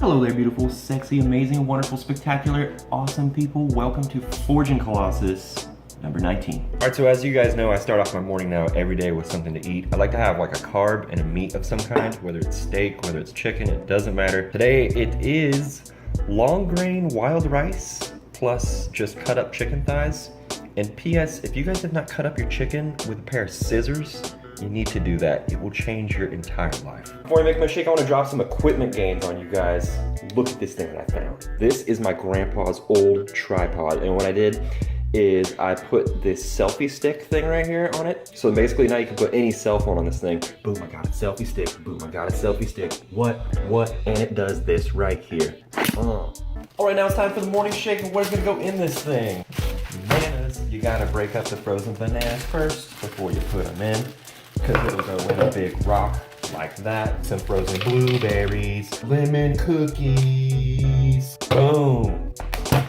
Hello there, beautiful, sexy, amazing, wonderful, spectacular, awesome people. Welcome to Forging Colossus number 19. All right, so as you guys know, I start off my morning now every day with something to eat. I like to have like a carb and a meat of some kind, whether it's steak, whether it's chicken, it doesn't matter. Today it is long grain wild rice plus just cut up chicken thighs. And P.S. if you guys have not cut up your chicken with a pair of scissors, you need to do that. It will change your entire life. Before I make my shake, I want to drop some equipment gains on you guys. Look at this thing that I found. This is my grandpa's old tripod, and what I did is I put this selfie stick thing right here on it. So basically now you can put any cell phone on this thing. Boom, I got a selfie stick. Boom, I got a selfie stick. What? And it does this right here. All right, now it's time for the morning shake, and what's gonna go in this thing? Bananas. You gotta break up the frozen bananas first before you put them in, because it'll go in a big rock like that. Some frozen blueberries, lemon cookies. Boom.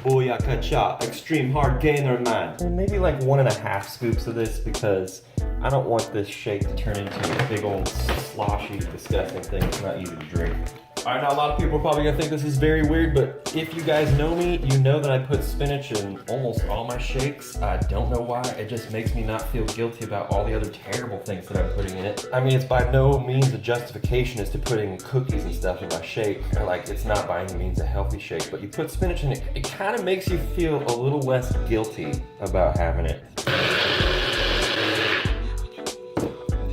Booyaka cha, extreme hard gainer man. And maybe like 1.5 scoops of this, because I don't want this shake to turn into a big old sloshy, disgusting thing. It's not easy to drink. All right, now a lot of people are probably gonna think this is very weird, but if you guys know me, you know that I put spinach in almost all my shakes. I don't know why, it just makes me not feel guilty about all the other terrible things that I'm putting in it. I mean, it's by no means a justification as to putting cookies and stuff in my shake. Like, it's not by any means a healthy shake, but you put spinach in it, it kind of makes you feel a little less guilty about having it.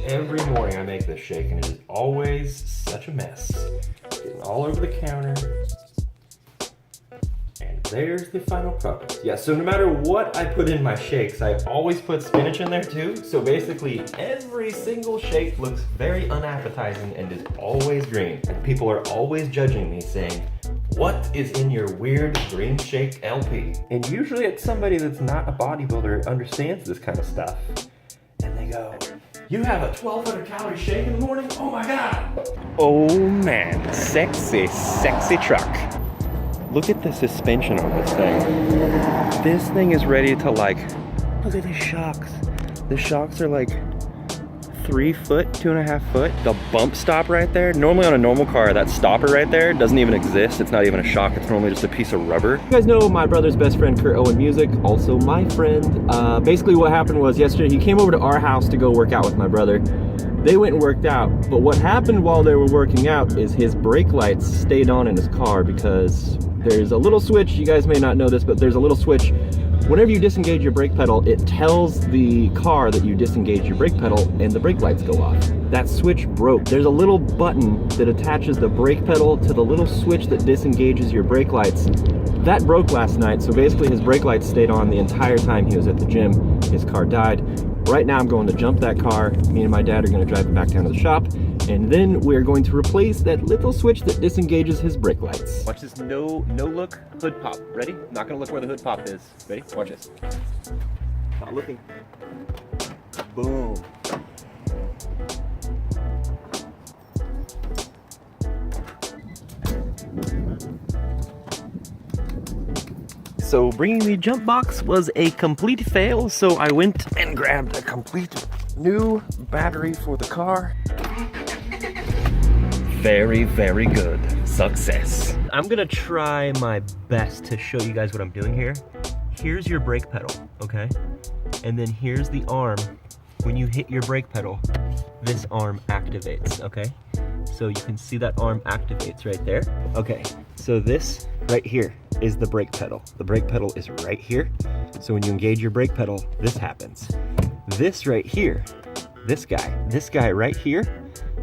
Every morning I make this shake, and it is always such a mess. Getting all over the counter. And there's the final product. Yeah, so no matter what I put in my shakes, I always put spinach in there too. So basically every single shake looks very unappetizing and is always green. And people are always judging me, saying, "What is in your weird green shake LP?" And usually it's somebody that's not a bodybuilder, understands this kind of stuff. And they go, "You have a 1,200 calorie shake in the morning? Oh my God." Oh man, sexy, sexy truck. Look at the suspension on this thing. This thing is ready to look at these shocks. The shocks are like 3 foot, 2.5 foot. The bump stop right there. Normally on a normal car, that stopper right there doesn't even exist. It's not even a shock. It's normally just a piece of rubber. You guys know my brother's best friend, Kurt Owen Music, also my friend. Basically what happened was yesterday, he came over to our house to go work out with my brother. They went and worked out, but what happened while they were working out is his brake lights stayed on in his car, because there's a little switch, you guys may not know this, but there's a little switch. Whenever you disengage your brake pedal, it tells the car that you disengage your brake pedal and the brake lights go off. That switch broke. There's a little button that attaches the brake pedal to the little switch that disengages your brake lights. That broke last night, so basically his brake lights stayed on the entire time he was at the gym. His car died. Right now I'm going to jump that car. Me and my dad are going to drive it back down to the shop, and then we're going to replace that little switch that disengages his brake lights. Watch this no look hood pop. Ready? Not gonna look where the hood pop is. Ready? Watch this. Not looking. Boom. So bringing the jump box was a complete fail, so I went and grabbed a complete new battery for the car. Very, very good. Success. I'm gonna try my best to show you guys what I'm doing here. Here's your brake pedal, okay? And then here's the arm. When you hit your brake pedal, this arm activates, okay? So you can see that arm activates right there. Okay, so this right here is the brake pedal. The brake pedal is right here. So when you engage your brake pedal, this happens. This right here, this guy right here,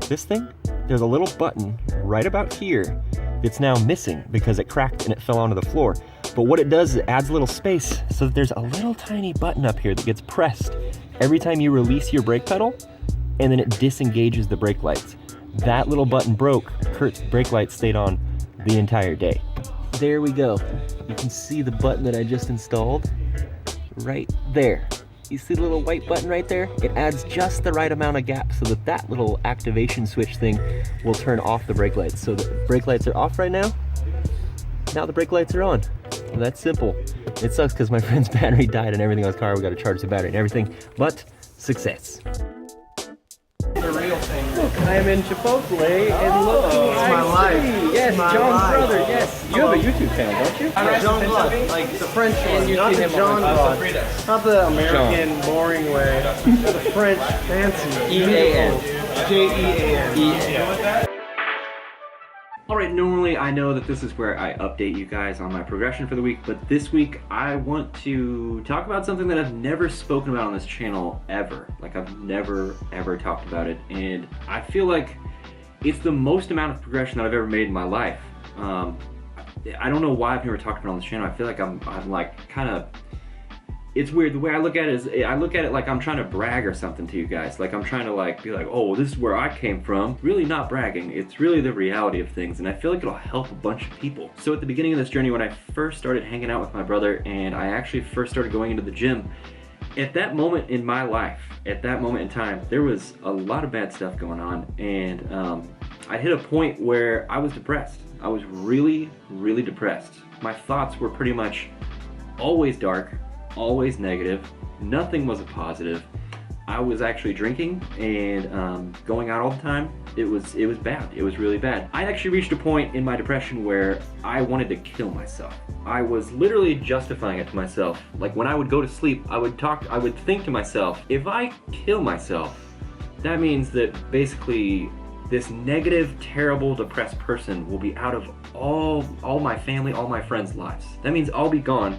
this thing, there's a little button right about here that's now missing because it cracked and it fell onto the floor. But what it does is it adds a little space so that there's a little tiny button up here that gets pressed every time you release your brake pedal, and then it disengages the brake lights. That little button broke, Kurt's brake lights stayed on the entire day. There we go. You can see the button that I just installed right there. You see the little white button right there? It adds just the right amount of gap so that that little activation switch thing will turn off the brake lights. So the brake lights are off right now. Now the brake lights are on. And that's simple. It sucks because my friend's battery died and everything on his car. We got to charge the battery and everything, but success. The real thing. I am in Chipotle, and look who I see. Yes, John's brother. Yes, you have a YouTube channel, don't you? John Blood, like the French one, not the John Blood, not the American boring way, the French fancy. E-A-N. J-E-A-N. Alright, normally I know that this is where I update you guys on my progression for the week, but this week I want to talk about something that I've never spoken about on this channel ever. Like, I've never ever talked about it, and I feel like it's the most amount of progression that I've ever made in my life. I don't know why I've never talked about it on this channel. I feel like I'm like kind of, it's weird. The way I look at it is, I look at it like I'm trying to brag or something to you guys. Like I'm trying to like be like, oh, this is where I came from. Really not bragging. It's really the reality of things, and I feel like it'll help a bunch of people. So at the beginning of this journey, when I first started hanging out with my brother and I actually first started going into the gym, at that moment in my life, at that moment in time, there was a lot of bad stuff going on, and I hit a point where I was depressed. I was really, really depressed. My thoughts were pretty much always dark, always negative. Nothing was a positive. I was actually drinking and going out all the time. It was bad. It was really bad. I actually reached a point in my depression where I wanted to kill myself. I was literally justifying it to myself. Like when I would go to sleep, I would think to myself, if I kill myself, that means that basically this negative, terrible, depressed person will be out of all my family, all my friends' lives. That means I'll be gone.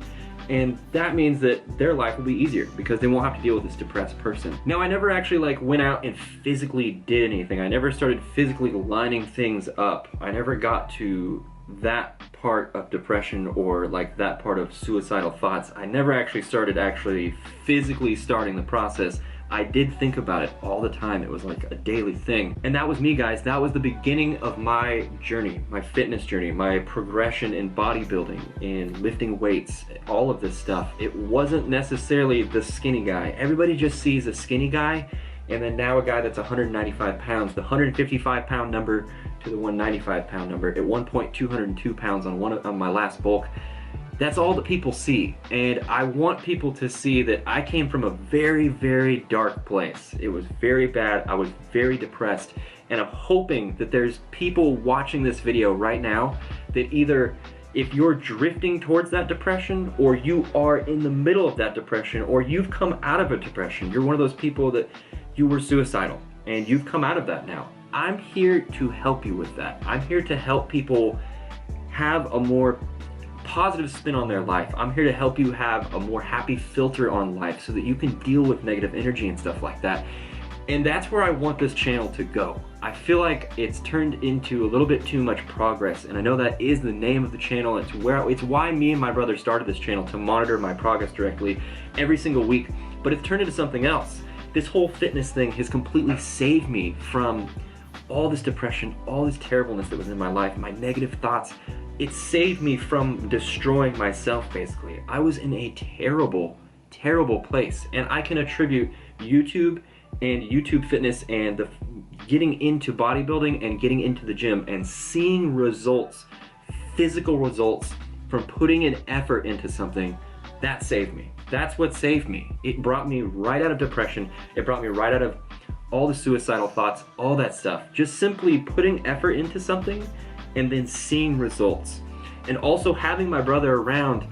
And that means that their life will be easier because they won't have to deal with this depressed person. Now, I never actually like went out and physically did anything. I never started physically lining things up. I never got to that part of depression or like that part of suicidal thoughts. I never actually started physically starting the process. I did think about it all the time. It was like a daily thing. And that was me, guys. That was the beginning of my journey, my fitness journey, my progression in bodybuilding, in lifting weights, all of this stuff. It wasn't necessarily the skinny guy. Everybody just sees a skinny guy, and then now a guy that's 195 pounds, the 155 pound number to the 195 pound number. At one point, 202 pounds on my last bulk. That's all that people see, and I want people to see that I came from a very, very dark place. It was very bad. I was very depressed, and I'm hoping that there's people watching this video right now that either if you're drifting towards that depression, or you are in the middle of that depression, or you've come out of a depression, you're one of those people that you were suicidal, and you've come out of that now. I'm here to help you with that. I'm here to help people have a more positive spin on their life. I'm here to help you have a more happy filter on life so that you can deal with negative energy and stuff like that. And that's where I want this channel to go. I feel like it's turned into a little bit too much progress, and I know that is the name of the channel. It's why me and my brother started this channel, to monitor my progress directly every single week, but it's turned into something else. This whole fitness thing has completely saved me from all this depression, all this terribleness that was in my life, my negative thoughts. It saved me from destroying myself, basically. I was in a terrible, terrible place, and I can attribute YouTube and YouTube fitness and the getting into bodybuilding and getting into the gym and seeing results, physical results from putting an effort into something. That saved me. That's what saved me. It brought me right out of depression. It brought me right out of all the suicidal thoughts, all that stuff. Just simply putting effort into something and then seeing results. And also having my brother around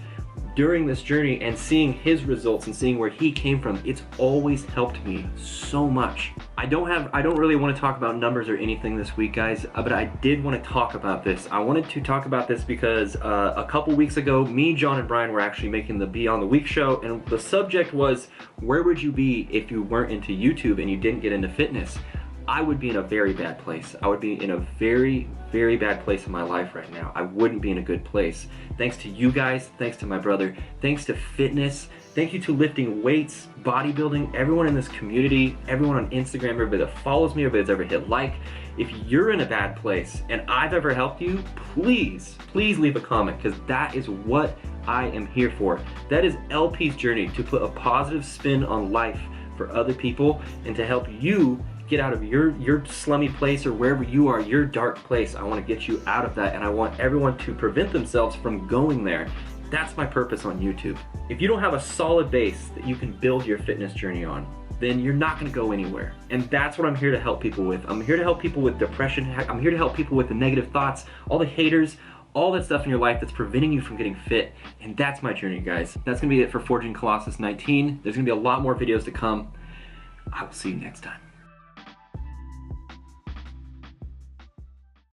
during this journey and seeing his results and seeing where he came from, it's always helped me so much. I don't really want to talk about numbers or anything this week, guys, but I did want to talk about this. I wanted to talk about this because a couple weeks ago, me, John, and Brian were actually making the Beyond the Week show, and the subject was, where would you be if you weren't into YouTube and you didn't get into fitness? I would be in a very bad place. I would be in a very, very bad place in my life right now. I wouldn't be in a good place. Thanks to you guys, thanks to my brother, thanks to fitness, thank you to lifting weights, bodybuilding, everyone in this community, everyone on Instagram, everybody that follows me, everybody that's ever hit like. If you're in a bad place and I've ever helped you, please, please leave a comment, because that is what I am here for. That is LP's journey, to put a positive spin on life for other people and to help you get out of your slummy place, or wherever you are, your dark place. I want to get you out of that, and I want everyone to prevent themselves from going there. That's my purpose on YouTube. If you don't have a solid base that you can build your fitness journey on, then you're not gonna go anywhere. And that's what I'm here to help people with. I'm here to help people with depression. I'm here to help people with the negative thoughts, all the haters, all that stuff in your life that's preventing you from getting fit. And that's my journey, guys. That's gonna be it for Forging Colossus 19. There's gonna be a lot more videos to come. I will see you next time.